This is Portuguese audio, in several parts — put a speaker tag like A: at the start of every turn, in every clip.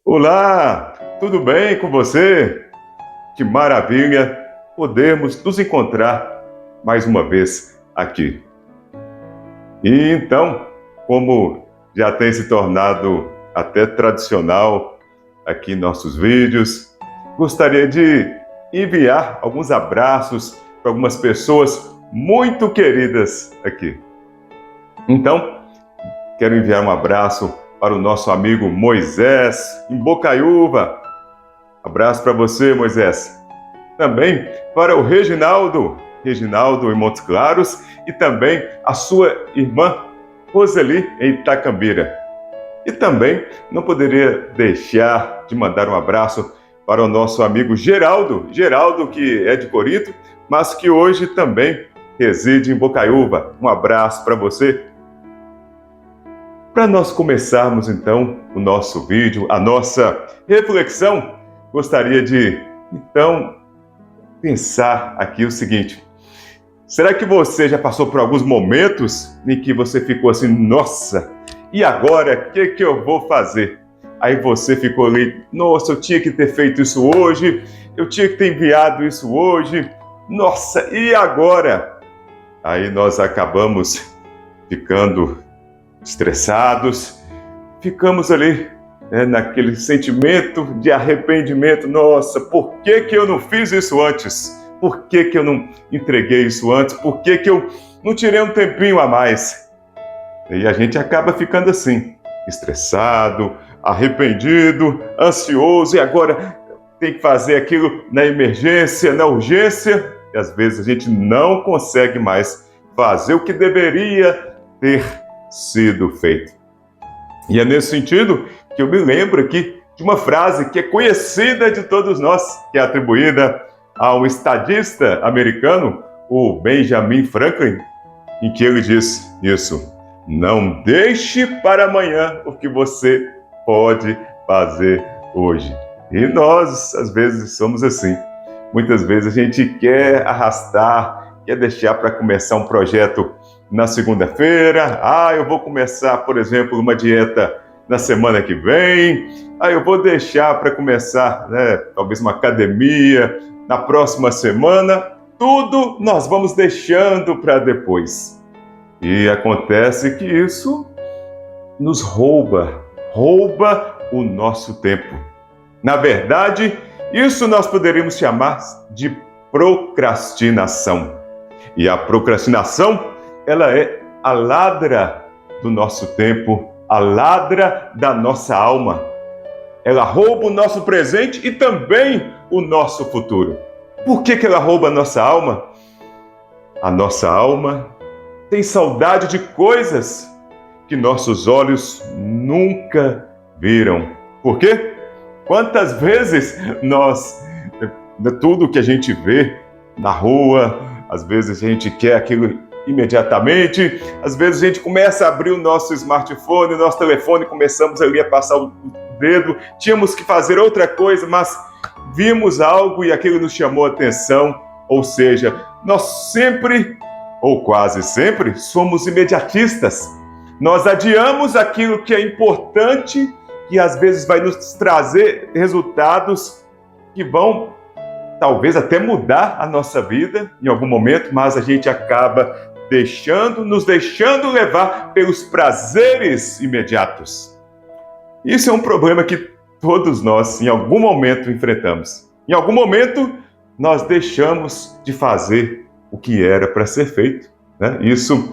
A: Olá, tudo bem com você? Que maravilha podermos nos encontrar mais uma vez aqui. E então, como já tem se tornado até tradicional aqui em nossos vídeos, gostaria de enviar alguns abraços para algumas pessoas muito queridas aqui. Então, quero enviar um abraço para o nosso amigo Moisés, em Bocaiúva. Abraço para você, Moisés. Também para o Reginaldo em Montes Claros, e também a sua irmã Roseli, em Itacambira. E também não poderia deixar de mandar um abraço para o nosso amigo Geraldo, que é de Corinto, mas que hoje também reside em Bocaiúva. Um abraço para você. Para nós começarmos então o nosso vídeo, a nossa reflexão, gostaria de então pensar aqui o seguinte: será que você já passou por alguns momentos em que você ficou assim, nossa, e agora, o que eu vou fazer? Aí você ficou ali, nossa, eu tinha que ter feito isso hoje, eu tinha que ter enviado isso hoje, nossa, e agora? Aí nós acabamos ficando estressados, ficamos ali, naquele sentimento de arrependimento. Nossa, por que eu não fiz isso antes? Por que eu não entreguei isso antes? Por que eu não tirei um tempinho a mais? E a gente acaba ficando assim, estressado, arrependido, ansioso, e agora tem que fazer aquilo na emergência, na urgência, e às vezes a gente não consegue mais fazer o que deveria ter sido feito. E é nesse sentido que eu me lembro aqui de uma frase que é conhecida de todos nós, que é atribuída ao estadista americano, o Benjamin Franklin, em que ele diz isso: não deixe para amanhã o que você pode fazer hoje. E nós, às vezes, somos assim. Muitas vezes a gente quer arrastar, quer deixar para começar um projeto na segunda-feira. Eu vou começar, por exemplo, uma dieta na semana que vem. Eu vou deixar para começar, talvez uma academia na próxima semana. Tudo nós vamos deixando para depois. E acontece que isso nos rouba o nosso tempo. Na verdade, isso nós poderíamos chamar de procrastinação. E a procrastinação, ela é a ladra do nosso tempo, a ladra da nossa alma. Ela rouba o nosso presente e também o nosso futuro. Por que ela rouba a nossa alma? A nossa alma tem saudade de coisas que nossos olhos nunca viram. Por quê? Quantas vezes tudo que a gente vê na rua, às vezes a gente quer aquilo imediatamente, às vezes a gente começa a abrir o nosso smartphone, o nosso telefone, começamos ali a passar o dedo, tínhamos que fazer outra coisa, mas vimos algo e aquilo nos chamou a atenção. Ou seja, nós sempre, ou quase sempre, somos imediatistas. Nós adiamos aquilo que é importante, que às vezes vai nos trazer resultados que vão talvez até mudar a nossa vida em algum momento, mas a gente acaba nos deixando levar pelos prazeres imediatos. Isso é um problema que todos nós, em algum momento, enfrentamos. Em algum momento, nós deixamos de fazer o que era para ser feito, né? Isso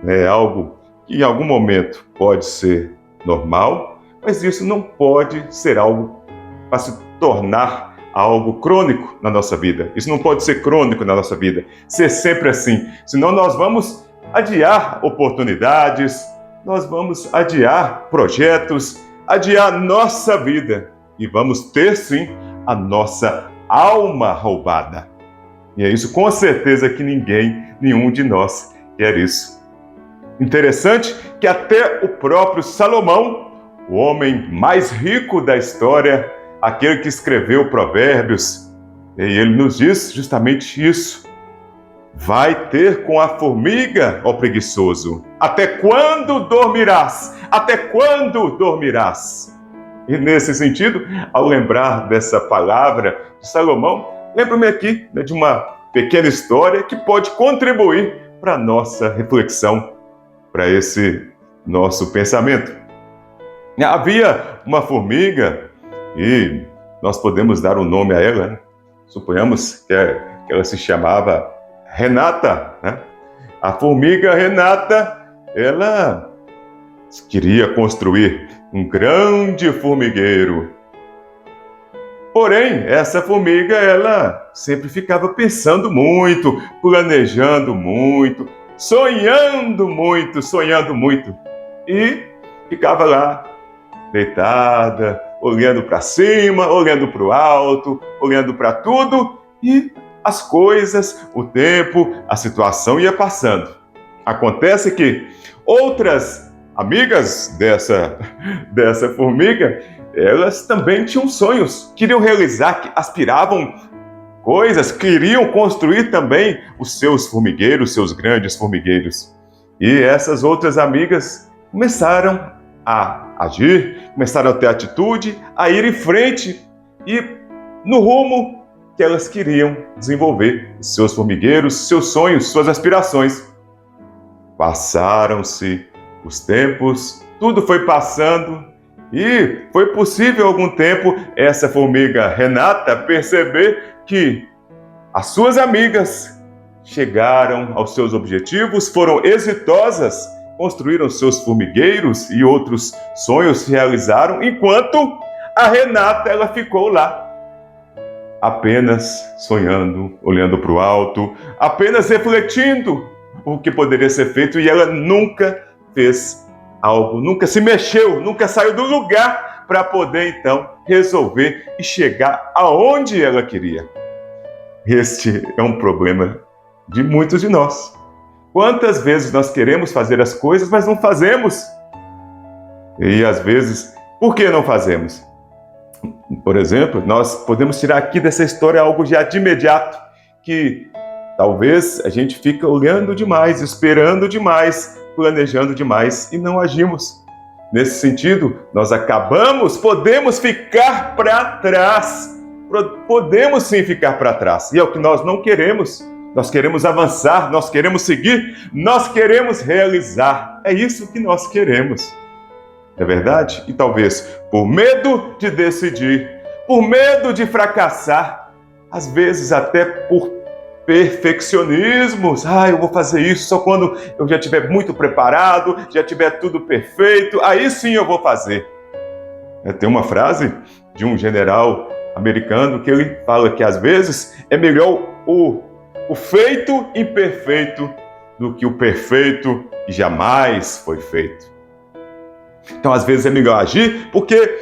A: é algo que em algum momento pode ser normal, mas isso não pode ser algo para se tornar algo crônico na nossa vida. Isso não pode ser crônico na nossa vida, ser sempre assim. Senão nós vamos adiar oportunidades, nós vamos adiar projetos, adiar nossa vida e vamos ter sim a nossa alma roubada. E é isso com certeza que nenhum de nós quer isso. Interessante que até o próprio Salomão, o homem mais rico da história, aquele que escreveu Provérbios, e ele nos diz justamente isso: vai ter com a formiga, ó preguiçoso, até quando dormirás? Até quando dormirás? E nesse sentido, ao lembrar dessa palavra de Salomão, lembro-me aqui, né, de uma pequena história que pode contribuir para a nossa reflexão, para esse nosso pensamento. Havia uma formiga e nós podemos dar um nome a ela, né? Suponhamos que ela se chamava Renata, né? A formiga Renata, ela queria construir um grande formigueiro. Porém, essa formiga, ela sempre ficava pensando muito, planejando muito, sonhando muito, e ficava lá, deitada, olhando para cima, olhando para o alto, olhando para tudo, e as coisas, o tempo, a situação ia passando. Acontece que outras amigas dessa formiga, elas também tinham sonhos, queriam realizar, aspiravam coisas, queriam construir também os seus formigueiros, seus grandes formigueiros. E essas outras amigas começaram a agir, começaram a ter atitude, a ir em frente e no rumo que elas queriam desenvolver os seus formigueiros, seus sonhos, suas aspirações. Passaram-se os tempos, tudo foi passando e foi possível algum tempo essa formiga Renata perceber que as suas amigas chegaram aos seus objetivos, foram exitosas, construíram seus formigueiros e outros sonhos se realizaram, enquanto a Renata, ela ficou lá, apenas sonhando, olhando para o alto, apenas refletindo o que poderia ser feito, e ela nunca fez algo, nunca se mexeu, nunca saiu do lugar para poder então resolver e chegar aonde ela queria. Este é um problema de muitos de nós. Quantas vezes nós queremos fazer as coisas, mas não fazemos? E às vezes, por que não fazemos? Por exemplo, nós podemos tirar aqui dessa história algo já de imediato, que talvez a gente fica olhando demais, esperando demais, planejando demais e não agimos. Nesse sentido, nós podemos ficar para trás. Podemos sim ficar para trás. E é o que nós não queremos. Nós queremos avançar, nós queremos seguir, nós queremos realizar. É isso que nós queremos. É verdade? E talvez por medo de decidir, por medo de fracassar, às vezes até por perfeccionismos. Eu vou fazer isso só quando eu já estiver muito preparado, já tiver tudo perfeito, aí sim eu vou fazer. Tem uma frase de um general americano que ele fala que às vezes é melhor o feito imperfeito do que o perfeito que jamais foi feito. Então, às vezes é melhor agir porque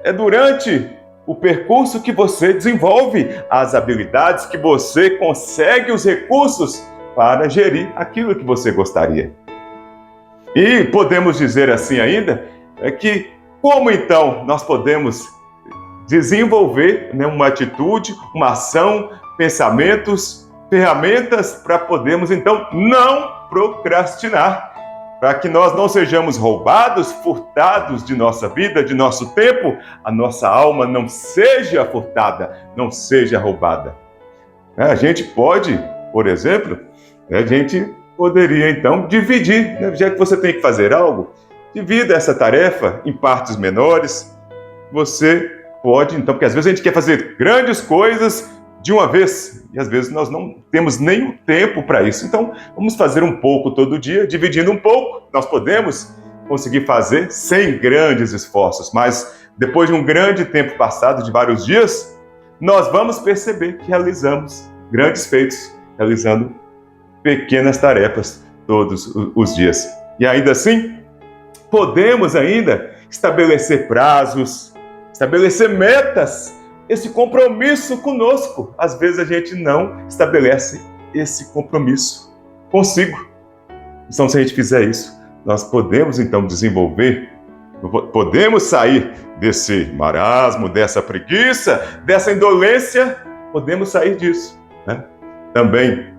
A: é durante o percurso que você desenvolve as habilidades, que você consegue os recursos para gerir aquilo que você gostaria. E podemos dizer assim ainda, que como então nós podemos desenvolver uma atitude, uma ação, pensamentos, ferramentas para podermos então não procrastinar, para que nós não sejamos roubados, furtados de nossa vida, de nosso tempo, a nossa alma não seja furtada, não seja roubada. A gente pode, por exemplo, a gente poderia então dividir, já que você tem que fazer algo, divida essa tarefa em partes menores. Você pode então, porque às vezes a gente quer fazer grandes coisas de uma vez, e às vezes nós não temos nem o tempo para isso. Então, vamos fazer um pouco todo dia, dividindo um pouco. Nós podemos conseguir fazer sem grandes esforços, mas depois de um grande tempo passado, de vários dias, nós vamos perceber que realizamos grandes feitos, realizando pequenas tarefas todos os dias. E ainda assim, podemos ainda estabelecer prazos, estabelecer metas, esse compromisso conosco. Às vezes a gente não estabelece esse compromisso consigo. Então, se a gente fizer isso, nós podemos então desenvolver, podemos sair desse marasmo, dessa preguiça, dessa indolência, podemos sair disso, né? Também,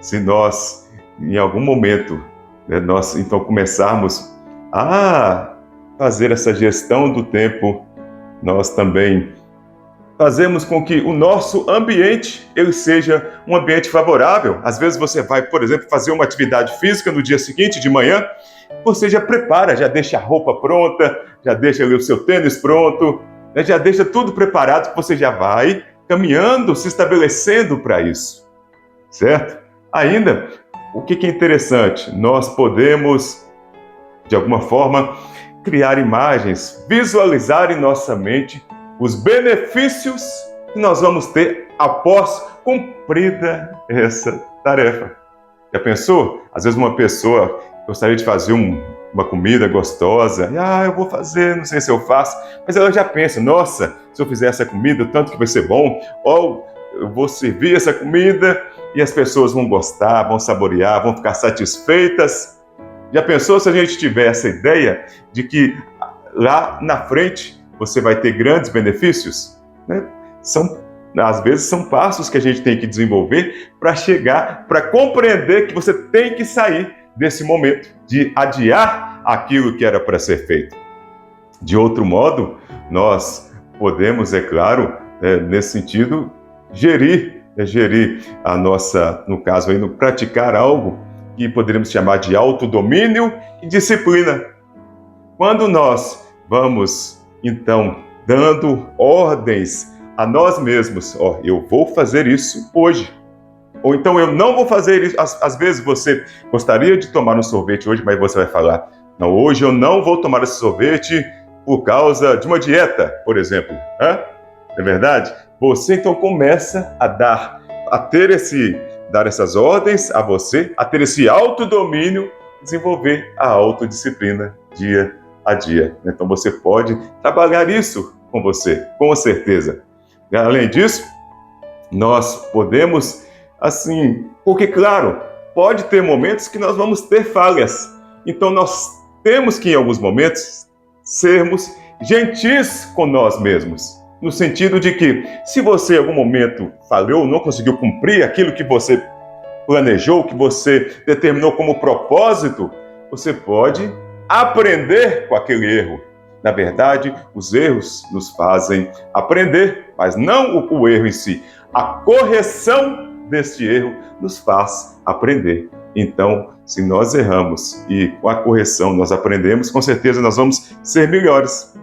A: se nós, em algum momento, nós então começarmos a fazer essa gestão do tempo, nós também fazemos com que o nosso ambiente ele seja um ambiente favorável. Às vezes você vai, por exemplo, fazer uma atividade física no dia seguinte, de manhã, você já prepara, já deixa a roupa pronta, já deixa ali o seu tênis pronto, né? Já deixa tudo preparado, que você já vai caminhando, se estabelecendo para isso, certo? Ainda, o que é interessante? Nós podemos, de alguma forma, criar imagens, visualizar em nossa mente os benefícios que nós vamos ter após cumprida essa tarefa. Já pensou? Às vezes uma pessoa gostaria de fazer uma comida gostosa, eu vou fazer, não sei se eu faço, mas ela já pensa, nossa, se eu fizer essa comida, tanto que vai ser bom, ou eu vou servir essa comida e as pessoas vão gostar, vão saborear, vão ficar satisfeitas. Já pensou se a gente tiver essa ideia de que lá na frente você vai ter grandes benefícios? Né? Às vezes são passos que a gente tem que desenvolver para chegar, para compreender que você tem que sair desse momento de adiar aquilo que era para ser feito. De outro modo, nós podemos, é claro, nesse sentido, gerir a nossa, no caso aí, praticar algo que poderíamos chamar de autodomínio e disciplina. Quando nós vamos, então, dando ordens a nós mesmos, eu vou fazer isso hoje, ou então eu não vou fazer isso. Às vezes você gostaria de tomar um sorvete hoje, mas você vai falar, não, hoje eu não vou tomar esse sorvete por causa de uma dieta, por exemplo. Não é verdade? Você então começa a dar essas ordens a você, a ter esse autodomínio, desenvolver a autodisciplina dia a dia. Então você pode trabalhar isso com você, com certeza. Além disso, nós podemos, porque claro, pode ter momentos que nós vamos ter falhas. Então nós temos que, em alguns momentos, sermos gentis com nós mesmos. No sentido de que, se você em algum momento falhou, não conseguiu cumprir aquilo que você planejou, que você determinou como propósito, você pode aprender com aquele erro. Na verdade, os erros nos fazem aprender, mas não o erro em si. A correção deste erro nos faz aprender. Então, se nós erramos e com a correção nós aprendemos, com certeza nós vamos ser melhores.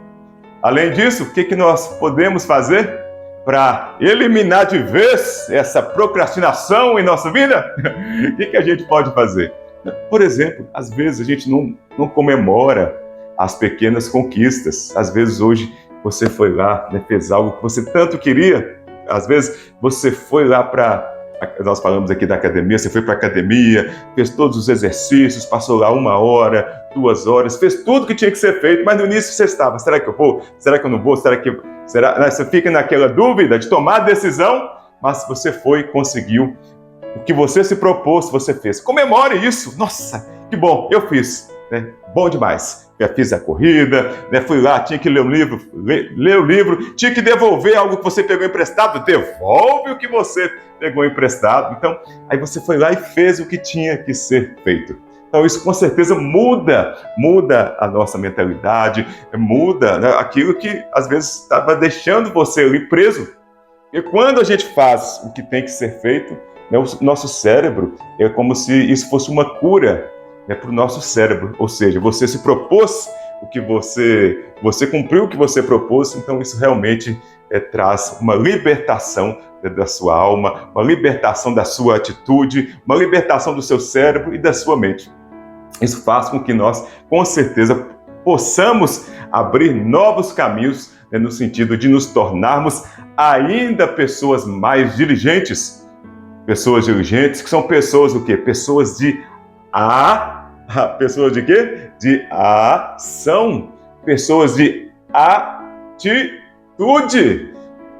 A: Além disso, o que nós podemos fazer para eliminar de vez essa procrastinação em nossa vida? O que a gente pode fazer? Por exemplo, às vezes a gente não comemora as pequenas conquistas. Às vezes hoje você foi lá, fez algo que você tanto queria. Às vezes você foi lá nós falamos aqui da academia, você foi para a academia, fez todos os exercícios, passou lá 1 hora, 2 horas, fez tudo que tinha que ser feito, mas no início você estava, será que eu vou? Será que eu não vou? Será? Você fica naquela dúvida de tomar a decisão, mas você foi e conseguiu o que você se propôs, você fez. Comemore isso! Nossa, que bom, eu fiz, bom demais. Já fiz a corrida, fui lá, tinha que ler o livro, tinha que devolver algo que você pegou emprestado, devolve o que você pegou emprestado. Então, aí você foi lá e fez o que tinha que ser feito. Então, isso com certeza muda a nossa mentalidade, muda aquilo que às vezes estava deixando você ali preso. E quando a gente faz o que tem que ser feito, o nosso cérebro é como se isso fosse uma cura para o nosso cérebro, ou seja, você se propôs o que você cumpriu o que você propôs, então isso realmente traz uma libertação da sua alma, uma libertação da sua atitude, uma libertação do seu cérebro e da sua mente. Isso faz com que nós, com certeza, possamos abrir novos caminhos, no sentido de nos tornarmos ainda pessoas mais diligentes. Pessoas diligentes, que são pessoas o quê? Pessoas de pessoas de quê? De ação. Pessoas de atitude.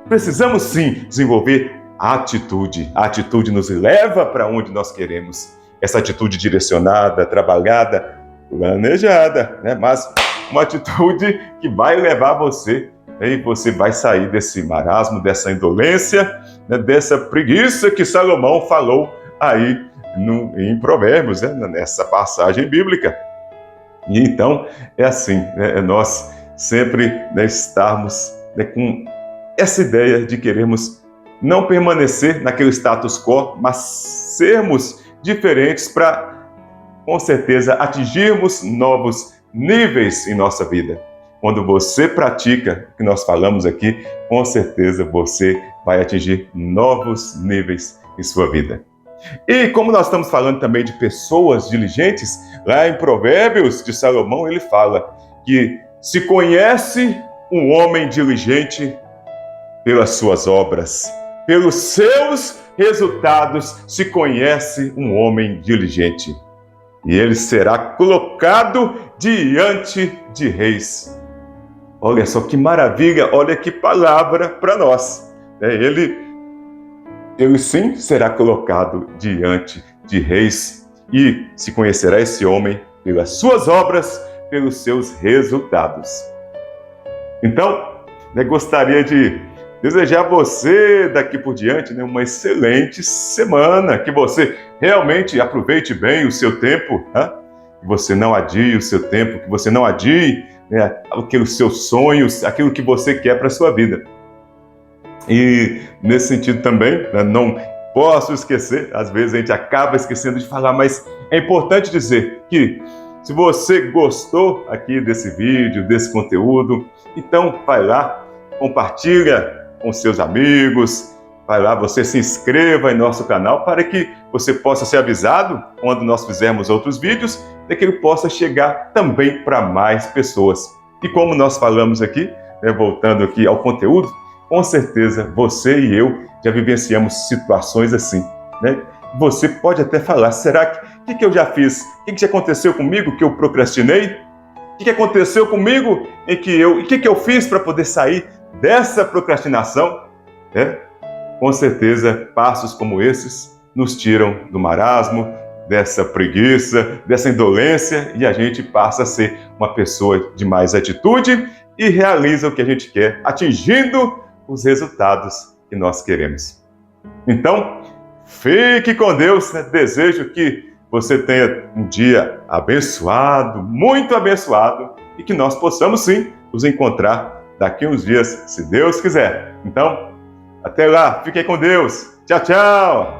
A: Precisamos sim desenvolver atitude. A atitude nos leva para onde nós queremos. Essa atitude direcionada, trabalhada, planejada, mas uma atitude que vai levar você, e você vai sair desse marasmo, dessa indolência, dessa preguiça que Salomão falou aí em Provérbios, nessa passagem bíblica. E então, é assim, nós sempre estarmos né, com essa ideia de queremos não permanecer naquele status quo, mas sermos diferentes para, com certeza, atingirmos novos níveis em nossa vida. Quando você pratica o que nós falamos aqui, com certeza você vai atingir novos níveis em sua vida. E como nós estamos falando também de pessoas diligentes, lá em Provérbios de Salomão ele fala que se conhece um homem diligente pelas suas obras, pelos seus resultados se conhece um homem diligente. E ele será colocado diante de reis. Olha só que maravilha, olha que palavra para nós. Ele sim será colocado diante de reis e se conhecerá esse homem pelas suas obras, pelos seus resultados. Então, gostaria de desejar a você daqui por diante uma excelente semana, que você realmente aproveite bem o seu tempo, que você não adie o seu tempo, que você não adie aqueles seus sonhos, aquilo que você quer para a sua vida. E nesse sentido também, não posso esquecer, às vezes a gente acaba esquecendo de falar, mas é importante dizer que se você gostou aqui desse vídeo, desse conteúdo, então vai lá, compartilha com seus amigos, vai lá, você se inscreva em nosso canal para que você possa ser avisado quando nós fizermos outros vídeos, para que ele possa chegar também para mais pessoas. E como nós falamos aqui, voltando aqui ao conteúdo, com certeza você e eu já vivenciamos situações assim, Você pode até falar, será que eu já fiz? O que já aconteceu comigo que eu procrastinei? O que aconteceu comigo o que eu fiz para poder sair dessa procrastinação? Com certeza, passos como esses nos tiram do marasmo, dessa preguiça, dessa indolência, e a gente passa a ser uma pessoa de mais atitude e realiza o que a gente quer, atingindo os resultados que nós queremos. Então, fique com Deus, Desejo que você tenha um dia abençoado, muito abençoado, e que nós possamos sim nos encontrar daqui uns dias, se Deus quiser. Então, até lá, fiquem com Deus. Tchau, tchau!